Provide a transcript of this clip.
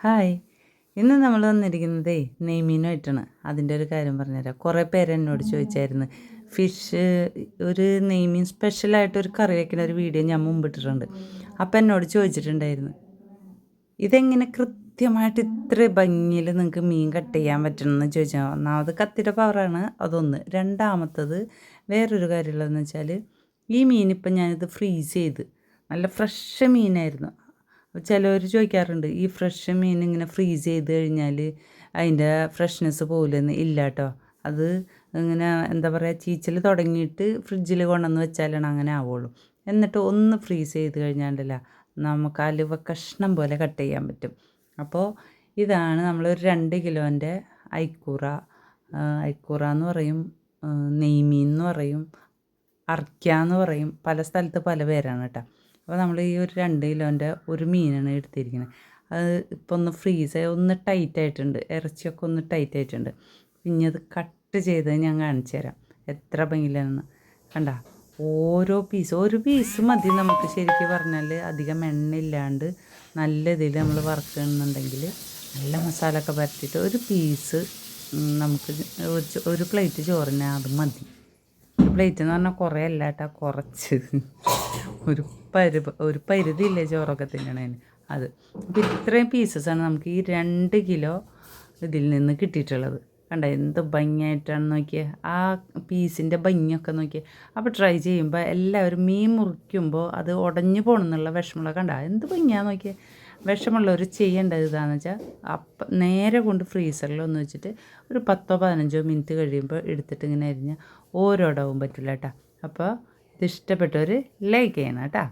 Hi. ഇന്ന് നമ്മൾ വന്നിരിക്കുന്നതേ നെയ്മീനുമായിട്ടാണ്. അതിൻ്റെ ഒരു കാര്യം പറഞ്ഞുതരാം. കുറേ പേര് എന്നോട് ചോദിച്ചായിരുന്നു, ഫിഷ് ഒരു നെയ്മീൻ സ്പെഷ്യലായിട്ടൊരു കറി വയ്ക്കുന്ന ഒരു വീഡിയോ ഞാൻ മുമ്പിട്ടിട്ടുണ്ട്. അപ്പം എന്നോട് ചോദിച്ചിട്ടുണ്ടായിരുന്നു, ഇതെങ്ങനെ കൃത്യമായിട്ട് ഇത്ര ഭംഗിയിൽ നിങ്ങൾക്ക് മീൻ കട്ട് ചെയ്യാൻ പറ്റണമെന്ന് ചോദിച്ചാൽ, ഒന്നാമത് കത്തിയുടെ പവറാണ് അതൊന്ന്. രണ്ടാമത്തത് വേറൊരു കാര്യമുള്ളതെന്ന് വെച്ചാൽ, ഈ മീനിപ്പം ഞാനിത് ഫ്രീസ് ചെയ്ത് നല്ല ഫ്രഷ് മീനായിരുന്നു. ചിലവർ ചോദിക്കാറുണ്ട്, ഈ ഫ്രഷ് മീൻ ഇങ്ങനെ ഫ്രീസ് ചെയ്ത് കഴിഞ്ഞാൽ അതിൻ്റെ ഫ്രഷ്നെസ് പോലെന്ന്. ഇല്ല കേട്ടോ. അത് ഇങ്ങനെ എന്താ പറയുക, ചീച്ചൽ തുടങ്ങിയിട്ട് ഫ്രിഡ്ജിൽ കൊണ്ടുവന്ന് വെച്ചാലാണ് അങ്ങനെ ആവുള്ളൂ. എന്നിട്ട് ഒന്ന് ഫ്രീസ് ചെയ്ത് കഴിഞ്ഞാണ്ടല്ല നമുക്ക് അലുവ കഷ്ണം പോലെ കട്ട് ചെയ്യാൻ പറ്റും. അപ്പോൾ ഇതാണ് നമ്മളൊരു 2 കിലോൻ്റെ ഐക്കൂറ. ഐക്കൂറ എന്ന് പറയും, നെയ്മീൻ എന്ന് പറയും, അർക്ക എന്ന് പറയും. പല സ്ഥലത്ത് പല പേരാണ് കേട്ടോ. അപ്പോൾ നമ്മൾ ഈ ഒരു 2 കിലോൻ്റെ ഒരു മീനാണ് എടുത്തിരിക്കുന്നത്. അത് ഇപ്പോൾ ഒന്ന് ഫ്രീസ് ഒന്ന് ടൈറ്റായിട്ടുണ്ട്, ഇറച്ചിയൊക്കെ ഒന്ന് ടൈറ്റായിട്ടുണ്ട്. പിന്നെ അത് കട്ട് ചെയ്ത് ഞാൻ കാണിച്ചു തരാം എത്ര ഭംഗിയിലാണെന്ന്. കണ്ട, ഒരു പീസ് മതി നമുക്ക്. ശരിക്കും പറഞ്ഞാൽ അധികം എണ്ണ ഇല്ലാണ്ട് നല്ല ഇതിൽ നമ്മൾ വറുക്കുന്നുണ്ടെങ്കിൽ നല്ല മസാല ഒക്കെ പരത്തിയിട്ട് ഒരു പീസ് നമുക്ക് ഒരു പ്ലേറ്റ് ചോറിന് അത് മതി. ഒരു പ്ലേറ്റ് എന്ന് പറഞ്ഞാൽ കുറേ അല്ല കേട്ടോ, കുറച്ച്. ഒരു പരിധിയില്ലേ ചോറൊക്കെ തിന്നണേന്, അത്. അപ്പോൾ ഇത്രയും പീസസാണ് നമുക്ക് ഈ 2 കിലോ ഇതിൽ നിന്ന് കിട്ടിയിട്ടുള്ളത്. കണ്ട എന്ത് ഭംഗിയായിട്ടാണ് നോക്കിയത്, ആ പീസിൻ്റെ ഭംഗിയൊക്കെ നോക്കിയത്. അപ്പോൾ ട്രൈ ചെയ്യുമ്പോൾ എല്ലാവരും മീൻ മുറിക്കുമ്പോൾ അത് ഉടഞ്ഞു പോകണമെന്നുള്ള വിഷമമുള്ള കണ്ട എന്ത് ഭംഗിയാണെന്ന് നോക്കിയത്. വിഷമുള്ളവർ ചെയ്യേണ്ടത് ഇതാണെന്ന് വെച്ചാൽ, അപ്പം നേരെ കൊണ്ട് ഫ്രീസറിൽ ഒന്ന് വെച്ചിട്ട് ഒരു 10-15 മിനിറ്റ് കഴിയുമ്പോൾ എടുത്തിട്ട് ഇങ്ങനെ അരിഞ്ഞാൽ ഓരോടവും പറ്റില്ല കേട്ടോ. അപ്പോൾ ഇത് ഇഷ്ടപ്പെട്ടവർ ലൈക്ക് ചെയ്യണം കേട്ടോ.